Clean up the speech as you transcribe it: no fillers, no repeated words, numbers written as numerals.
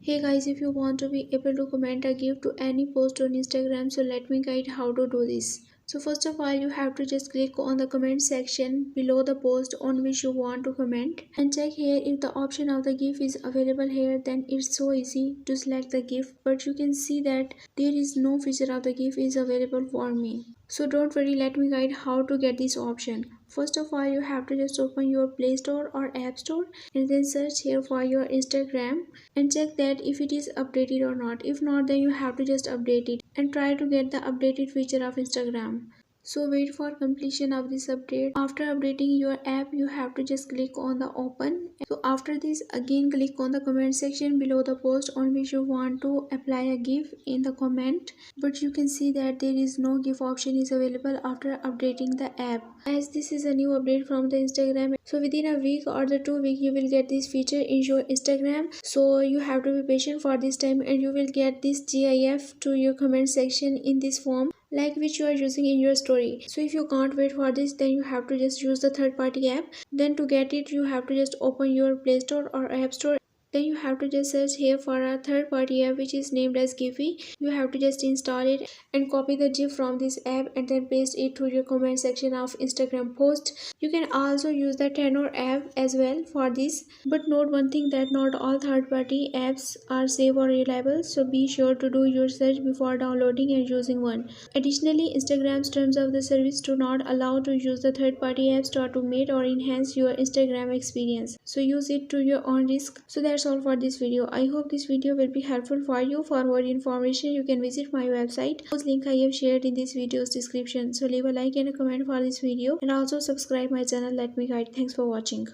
Hey guys, if you want to be able to comment a GIF to any post on Instagram, so let me guide how to do this. So first of all, you have to just click on the comment section below the post on which you want to comment and check here if the option of the GIF is available here. Then it's so easy to select the GIF, but you can see that there is no feature of the GIF is available for me. So don't worry, let me guide how to get this option. First of all, you have to just open your Play Store or App Store and then search here for your Instagram and check that if it is updated or not. If not, then you have to just update it and try to get the updated feature of Instagram. So wait for completion of this update. After updating your app, you have to just click on the open. So after this, again click on the comment section below the post on which you want to apply a GIF in the comment. But you can see that there is no GIF option is available after updating the app. As this is a new update from the Instagram, so within a week or the 2 week you will get this feature in your Instagram. So you have to be patient for this time and you will get this GIF to your comment section in this form, like which you are using in your story. So if you can't wait for this, then you have to just use the third party app. Then to get it, you have to just open your Play Store or App Store. Then you have to just search here for a third party app which is named as Giphy. You have to just install it and copy the GIF from this app and then paste it to your comment section of Instagram post. You can also use the Tenor app as well for this. But note one thing, that not all third party apps are safe or reliable. So be sure to do your search before downloading and using one. Additionally, Instagram's terms of the service do not allow to use the third party apps to automate or enhance your Instagram experience. So use it to your own risk. So that's all for this video. I hope this video will be helpful for you. For more information, you can visit my website, whose link I have shared in this video's description. So leave a like and a comment for this video and also subscribe my channel. Let me guide. Thanks for watching.